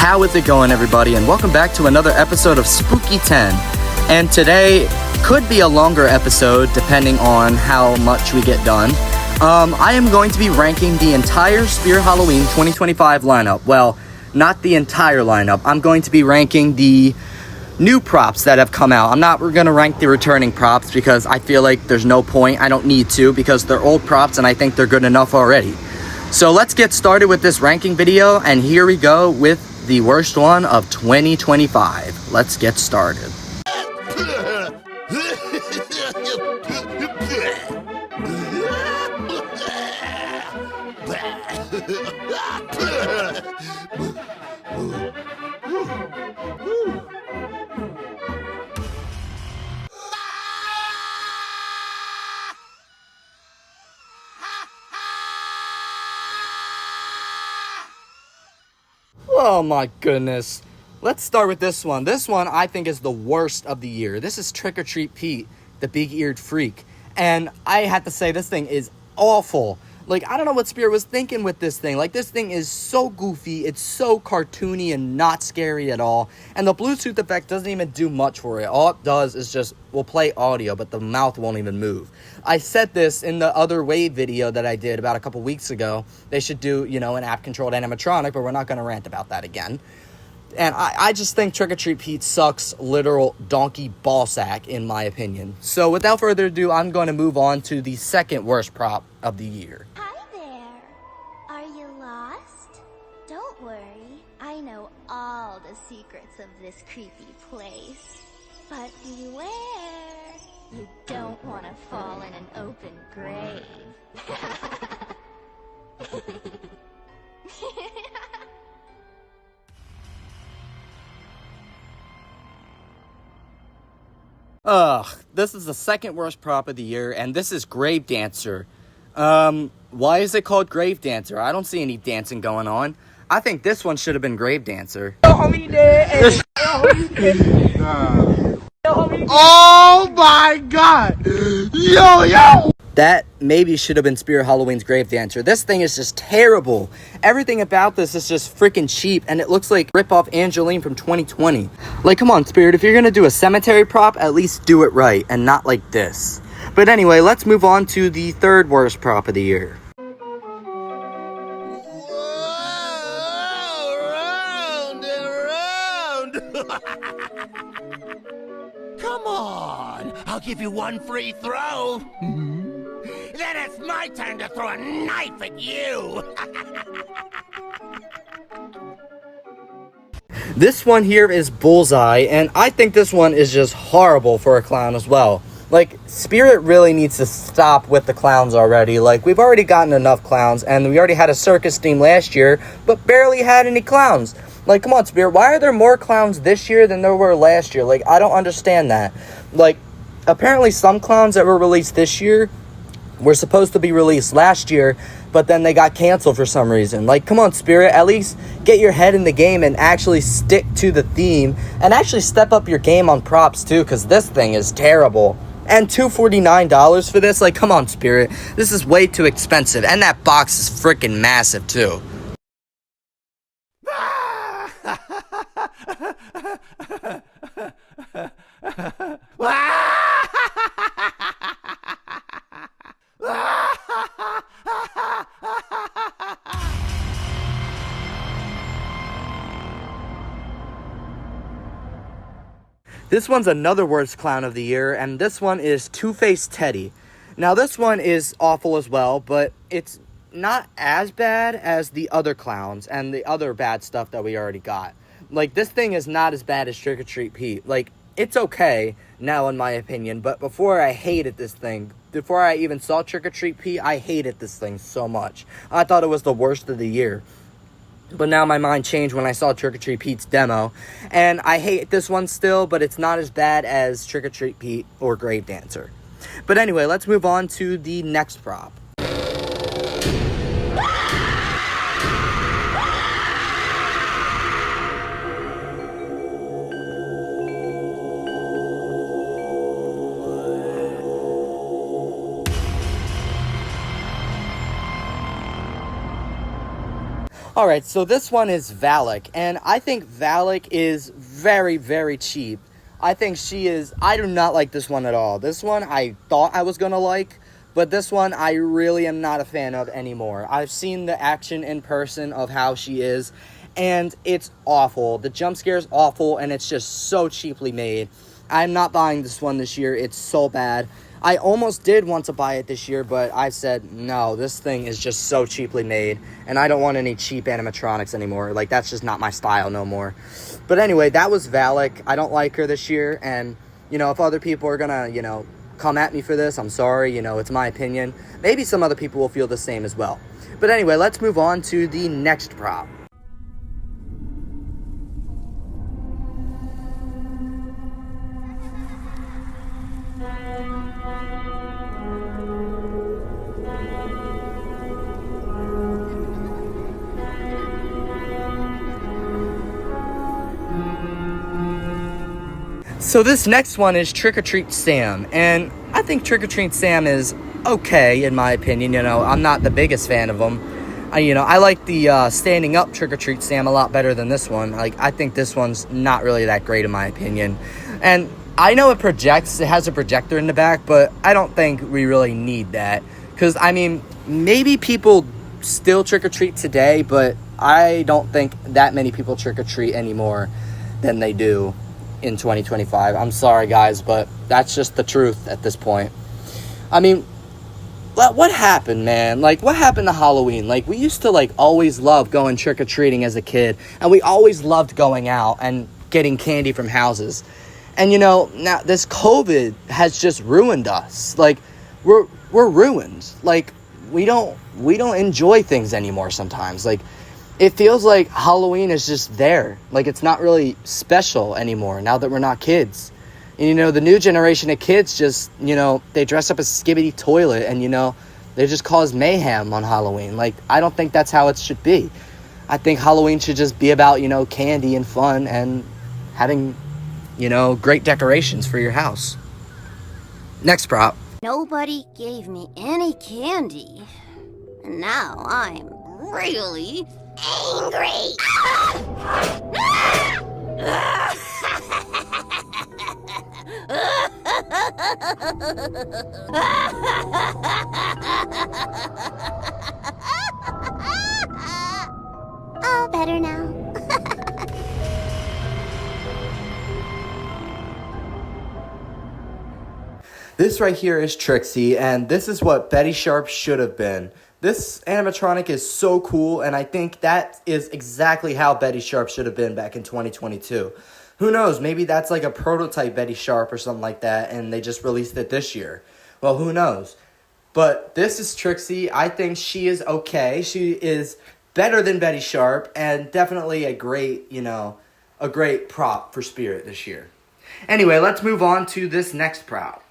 How is it going, everybody? And welcome back to another episode of Spooky 10. And today could be a longer episode depending on how much we get done. I am going to be ranking the entire Spirit Halloween 2025 lineup. Well, not the entire lineup. I'm going to be ranking the new props that have come out. I'm not going to rank the returning props because I feel like there's no point. I don't need to because they're old props and I think they're good enough already. So let's get started with this ranking video, and here we go with the worst one of 2025. Let's get started. Oh my goodness. Let's start with this one. This one I think is the worst of the year. This is Trick or Treat Pete, the big-eared freak. And I have to say, this thing is awful. Like, I don't know what Spirit was thinking with this thing. Like, this thing is so goofy, it's so cartoony and not scary at all. And the Bluetooth effect doesn't even do much for it. All it does is just, will play audio, but the mouth won't even move. I said this in the other Wave video that I did about a couple weeks ago. They should do, you know, an app-controlled animatronic, but we're not going to rant about that again. And I just think Trick or Treat Pete sucks literal donkey ballsack, in my opinion. So without further ado, I'm going to move on to the second worst prop of the year. Hi there. Are you lost? Don't worry. I know all the secrets of this creepy place. But beware. You don't want to fall in an open grave. This is the second worst prop of the year, and this is Grave Dancer. Why is it called Grave Dancer? I don't see any dancing going on. I think this one should have been Grave Dancer. Oh my god! Yo! That maybe should have been Spirit Halloween's Grave Dancer. This thing is just terrible. Everything about this is just freaking cheap, and it looks like rip-off Angeline from 2020. Like, come on, Spirit, if you're gonna do a cemetery prop, at least do it right, and not like this. But anyway, let's move on to the third worst prop of the year. Round and round! Come on! I'll give you one free throw! Then it's my turn to throw a knife at you! This one here is Bullseye, and I think this one is just horrible for a clown as well. Like, Spirit really needs to stop with the clowns already. Like, we've already gotten enough clowns, and we already had a circus theme last year, but barely had any clowns. Like, come on, Spirit, why are there more clowns this year than there were last year? Like, I don't understand that. Like, apparently some clowns that were released this year were supposed to be released last year, but then they got canceled for some reason. Like, come on, Spirit, at least get your head in the game and actually stick to the theme, and actually step up your game on props, too, because this thing is terrible. And $249 for this? Like, come on, Spirit. This is way too expensive, and that box is freaking massive, too. This one's another worst clown of the year, and this one is Twofaced Teddy. Now, this one is awful as well, but it's not as bad as the other clowns and the other bad stuff that we already got. Like, this thing is not as bad as Trick or Treat Pete. Like, it's okay now, in my opinion, but before I hated this thing. Before I even saw Trick or Treat Pete, I hated this thing so much. I thought it was the worst of the year. But now my mind changed when I saw Trick or Treat Pete's demo. And I hate this one still, but it's not as bad as Trick or Treat Pete or Grave Dancer. But anyway, let's move on to the next prop. Alright, so this one is Valick, and I think Valick is very, very cheap. I think she is, I do not like this one at all. This one I thought I was gonna like, but this one I really am not a fan of anymore. I've seen the action in person of how she is, and it's awful. The jump scare is awful, and it's just so cheaply made. I'm not buying this one this year. It's so bad. I almost did want to buy it this year, but I said, no, this thing is just so cheaply made, and I don't want any cheap animatronics anymore. Like, that's just not my style no more. But anyway, that was Valick. I don't like her this year, and, you know, if other people are gonna, you know, come at me for this, I'm sorry, you know, it's my opinion. Maybe some other people will feel the same as well. But anyway, let's move on to the next prop. So this next one is Trick or Treat Sam, and I think Trick or Treat Sam is okay in my opinion. You know, I'm not the biggest fan of them. I like the standing up Trick or Treat Sam a lot better than this one. Like, I think this one's not really that great in my opinion. And I know it projects, it has a projector in the back, but I don't think we really need that. Because, I mean, maybe people still trick or treat today, but I don't think that many people trick or treat anymore than they do in 2025. I'm sorry, guys, but that's just the truth at this point. I mean, what happened, man? Like, what happened to Halloween? Like, we used to, like, always love going trick-or-treating as a kid, and we always loved going out and getting candy from houses. And, you know, now this COVID has just ruined us. Like, we're ruined. Like, we don't enjoy things anymore sometimes. Like, it feels like Halloween is just there. Like, it's not really special anymore now that we're not kids. And, you know, the new generation of kids just, you know, they dress up as Skibbity Toilet and, you know, they just cause mayhem on Halloween. Like, I don't think that's how it should be. I think Halloween should just be about, you know, candy and fun and having, you know, great decorations for your house. Next prop. Nobody gave me any candy. And now I'm really angry. Oh, better now. This right here is Trixie, and this is what Betty Sharp should have been. This animatronic is so cool, and I think that is exactly how Betty Sharp should have been back in 2022. Who knows, maybe that's like a prototype Betty Sharp or something like that, and they just released it this year. Well, who knows? But this is Trixie. I think she is okay. She is better than Betty Sharp, and definitely a great, you know, a great prop for Spirit this year. Anyway, let's move on to this next prop.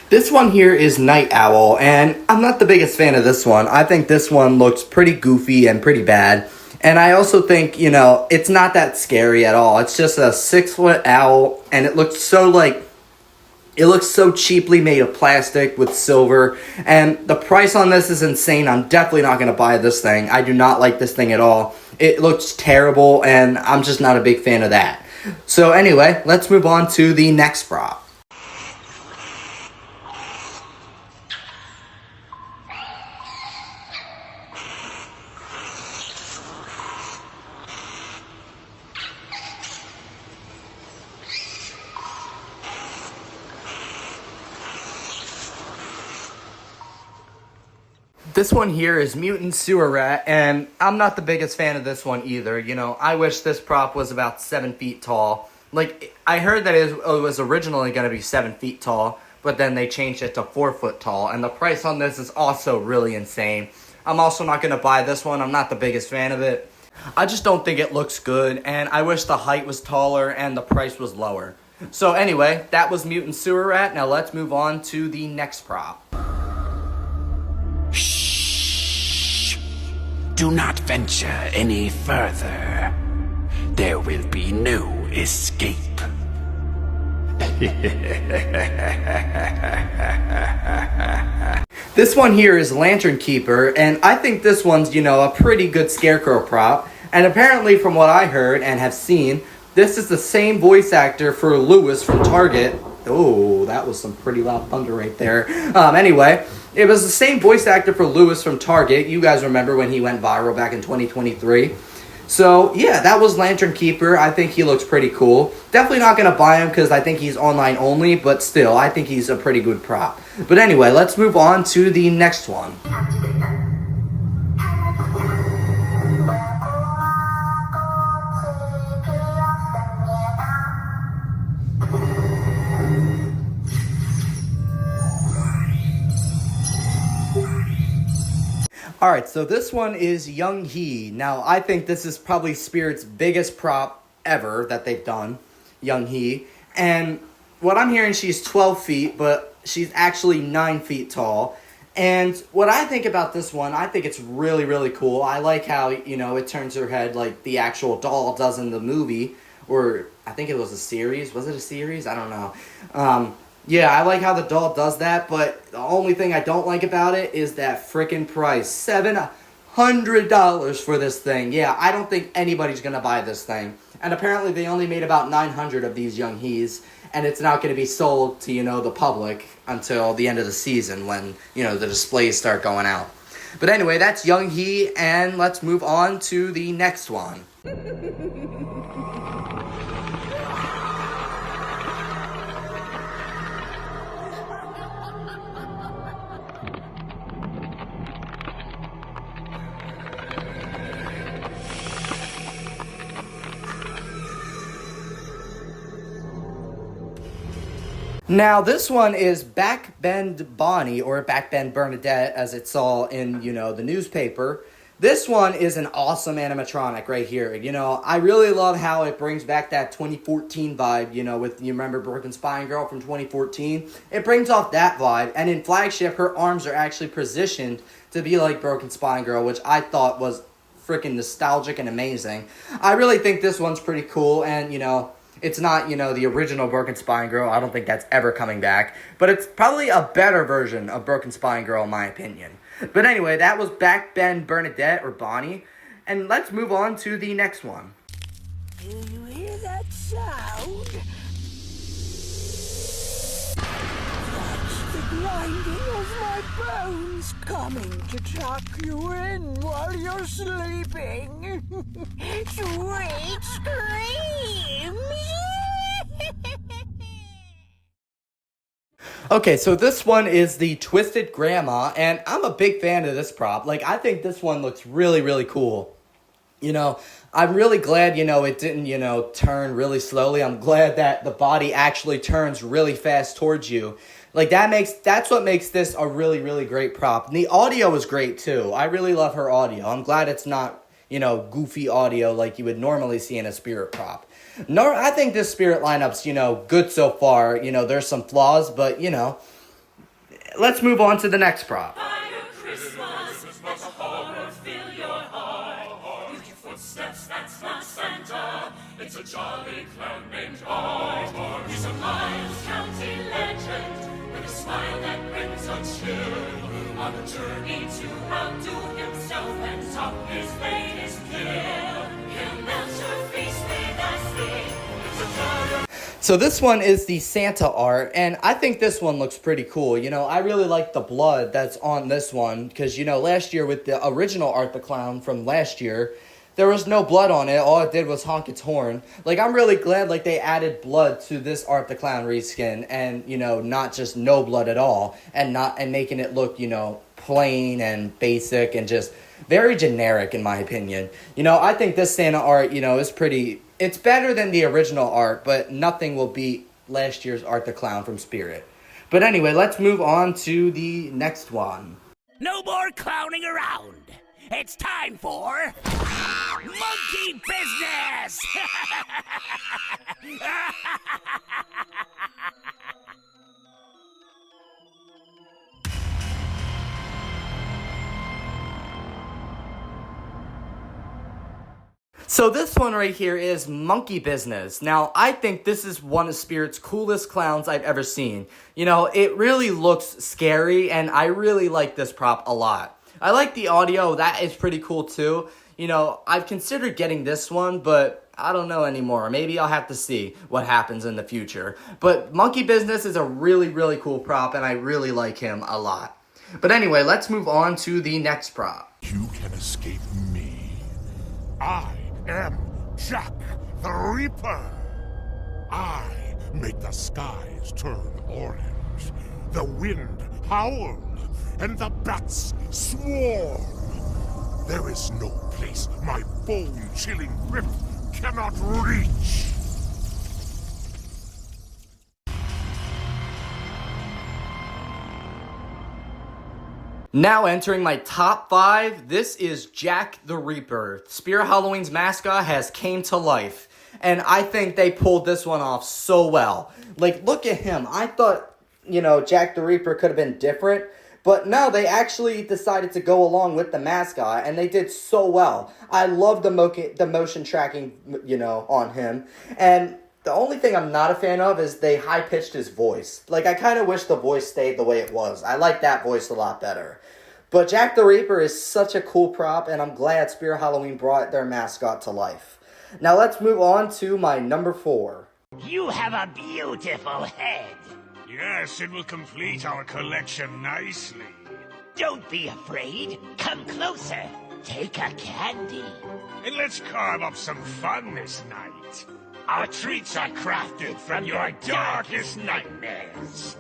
This one here is Night Owl, and I'm not the biggest fan of this one. I think this one looks pretty goofy and pretty bad. And I also think, you know, it's not that scary at all. It's just a 6-foot owl, and it looks so cheaply made of plastic with silver. And the price on this is insane. I'm definitely not going to buy this thing. I do not like this thing at all. It looks terrible, and I'm just not a big fan of that. So anyway, let's move on to the next prop. This one here is Mutant Sewer Rat, and I'm not the biggest fan of this one either. You know, I wish this prop was about 7 feet tall. Like, I heard that it was originally going to be 7 feet tall, but then they changed it to 4 foot tall, and the price on this is also really insane. I'm also not going to buy this one. I'm not the biggest fan of it. I just don't think it looks good, and I wish the height was taller and the price was lower. So anyway, that was Mutant Sewer Rat. Now let's move on to the next prop. Shh! Do not venture any further. There will be no escape. This one here is Lantern Keeper, and I think this one's, a pretty good Scarecrow prop. And apparently from what I heard and have seen, this is the same voice actor for Lewis from Target. Oh, that was some pretty loud thunder right there. Anyway, it was the same voice actor for Lewis from Target. You guys remember when he went viral back in 2023. So, yeah, that was Lantern Keeper. I think he looks pretty cool. Definitely not going to buy him because I think he's online only, but still, I think he's a pretty good prop. But anyway, let's move on to the next one. Alright, so this one is Young Hee. Now, I think this is probably Spirit's biggest prop ever that they've done, Young Hee. And what I'm hearing, she's 12 feet, but she's actually 9 feet tall. And what I think about this one, I think it's really, really cool. I like how, it turns her head like the actual doll does in the movie. Or, I think it was a series. Was it a series? I don't know. Yeah, I like how the doll does that, but the only thing I don't like about it is that frickin' price. $700 for this thing. Yeah, I don't think anybody's gonna buy this thing. And apparently they only made about 900 of these Young Hees, and it's not gonna be sold to, the public until the end of the season when, the displays start going out. But anyway, that's Young Hee, and let's move on to the next one. Now, this one is Backbend Bonnie, or Backbend Bernadette, as it's all in, the newspaper. This one is an awesome animatronic right here. I really love how it brings back that 2014 vibe, with, you remember Broken Spine Girl from 2014? It brings off that vibe, and in Flagship, her arms are actually positioned to be like Broken Spine Girl, which I thought was freaking nostalgic and amazing. I really think this one's pretty cool, and, it's not, the original Broken Spine Girl. I don't think that's ever coming back. But it's probably a better version of Broken Spine Girl, in my opinion. But anyway, that was Backbend Bernadette, or Bonnie. And let's move on to the next one. Do you hear that sound? That's the grinding of my bones coming to tuck you in while you're sleeping. Sweet screams! Okay, so this one is the Twisted Grandma, and I'm a big fan of this prop. I think this one looks really, really cool. I'm really glad, it didn't, turn really slowly. I'm glad that the body actually turns really fast towards you. That's what makes this a really, really great prop. And the audio is great, too. I really love her audio. I'm glad it's not, goofy audio like you would normally see in a Spirit prop. No, I think this Spirit lineup's, good so far. There's some flaws, but, let's move on to the next prop. It's a jolly clown named Art. He's a Miles County legend with a smile that brings a chill. On a journey to outdo himself and top his latest kill. He'll melt your face with a sting. It's a jolly. So this one is the Santa art, and I think this one looks pretty cool. I really like the blood that's on this one, because, last year with the original Art the Clown from last year, there was no blood on it. All it did was honk its horn. I'm really glad, they added blood to this Art the Clown reskin, and, not just no blood at all, and making it look, plain and basic and just very generic, in my opinion. I think this Santa art, is pretty. It's better than the original art, but nothing will beat last year's Art the Clown from Spirit. But anyway, let's move on to the next one. No more clowning around. It's time for monkey business! So this one right here is Monkey Business. Now, I think this is one of Spirit's coolest clowns I've ever seen. You know, it really looks scary, and I really like this prop a lot. I like the audio, that is pretty cool too. You know, I've considered getting this one, but I don't know anymore. Maybe I'll have to see what happens in the future. But Monkey Business is a really, really cool prop, and I really like him a lot. But anyway, let's move on to the next prop. You can escape me. I am Jack the Reaper. I make the skies turn orange, the wind howl, and the bats swarm. There is no place my bone-chilling grip cannot reach. Now entering my top 5, this is Jack the Reaper. Spirit Halloween's mascot has came to life, and I think they pulled this one off so well. Like, look at him. I thought, you know, Jack the Reaper could have been different, but no, they actually decided to go along with the mascot, and they did so well. I love the motion tracking, you know, on him, and the only thing I'm not a fan of is they high-pitched his voice. Like, I kind of wish the voice stayed the way it was. I like that voice a lot better. But Jack the Reaper is such a cool prop, and I'm glad Spirit Halloween brought their mascot to life. Now let's move on to my number 4. You have a beautiful head. Yes, it will complete our collection nicely. Don't be afraid. Come closer. Take a candy. And let's carve up some fun this night. Our treats are crafted from your darkest nightmares.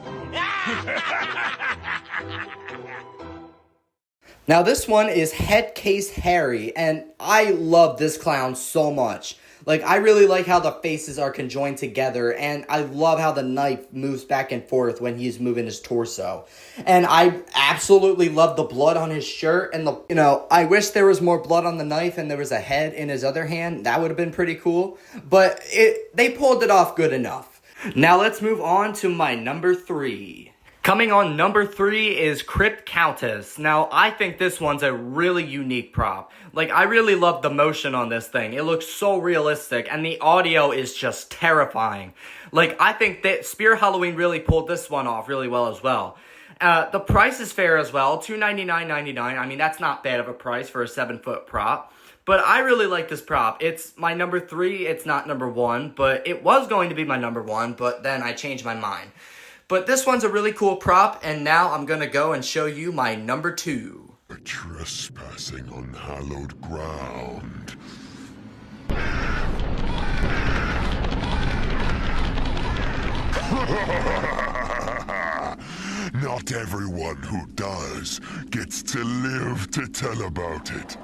Now this one is Headcase Harry, and I love this clown so much. Like, I really like how the faces are conjoined together, and I love how the knife moves back and forth when he's moving his torso. And I absolutely love the blood on his shirt, and you know, I wish there was more blood on the knife and there was a head in his other hand. That would have been pretty cool, but they pulled it off good enough. Now let's move on to my number 3. Coming on number 3 is Crypt Countess. Now, I think this one's a really unique prop. Like, I really love the motion on this thing. It looks so realistic, and the audio is just terrifying. Like, I think that Spirit Halloween really pulled this one off really well as well. The price is fair as well, $299.99. I mean, that's not bad of a price for a 7-foot prop. But I really like this prop. It's my number 3, it's not number 1, but it was going to be my number 1, but then I changed my mind. But this one's a really cool prop, and now I'm going to go and show you my number 2. Trespassing on hallowed ground. Not everyone who does gets to live to tell about it.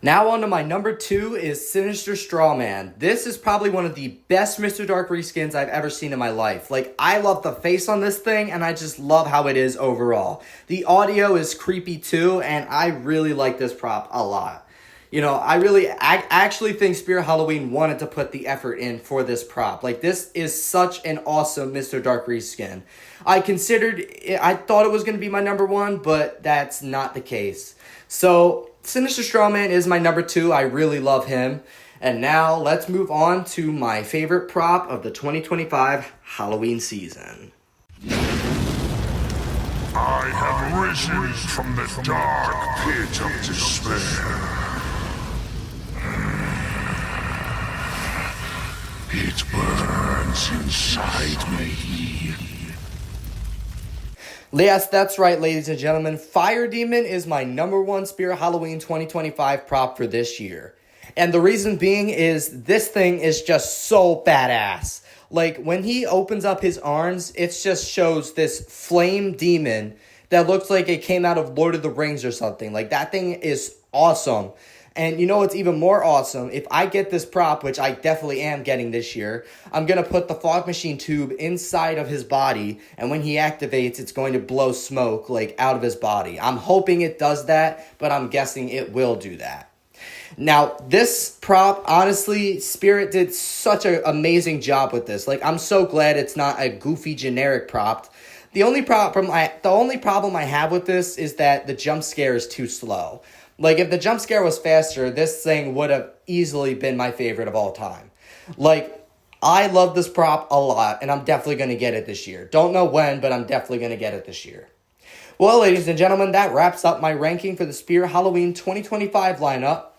Now on to my number 2 is Sinister Strawman. This is probably one of the best Mr. Dark reskins I've ever seen in my life. Like, I love the face on this thing, and I just love how it is overall. The audio is creepy too, and I really like this prop a lot. You know, I actually think Spirit Halloween wanted to put the effort in for this prop. Like, this is such an awesome Mr. Dark reskin. I thought it was going to be my number 1, but that's not the case. So, Sinister Strawman is my number 2. I really love him. And now, let's move on to my favorite prop of the 2025 Halloween season. I have risen from the dark pit of despair. It burns inside me. Yes, that's right, ladies and gentlemen. Fire Demon is my number 1 Spirit Halloween 2025 prop for this year. And the reason being is this thing is just so badass. Like, when he opens up his arms, it just shows this flame demon that looks like it came out of Lord of the Rings or something. Like, that thing is awesome. And you know what's even more awesome? If I get this prop, which I definitely am getting this year, I'm going to put the fog machine tube inside of his body, and when he activates, it's going to blow smoke, like, out of his body. I'm hoping it does that, but I'm guessing it will do that. Now, this prop, honestly, Spirit did such an amazing job with this. Like, I'm so glad it's not a goofy generic prop. The only problem I have with this is that the jump scare is too slow. Like, if the jump scare was faster, this thing would have easily been my favorite of all time. Like, I love this prop a lot, and I'm definitely going to get it this year. Don't know when, but I'm definitely going to get it this year. Well, ladies and gentlemen, that wraps up my ranking for the Spirit Halloween 2025 lineup.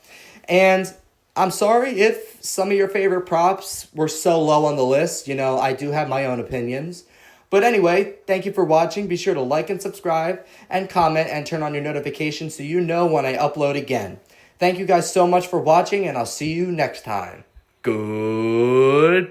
And I'm sorry if some of your favorite props were so low on the list. You know, I do have my own opinions. But anyway, thank you for watching. Be sure to like and subscribe and comment and turn on your notifications so you know when I upload again. Thank you guys so much for watching, and I'll see you next time. Goodbye.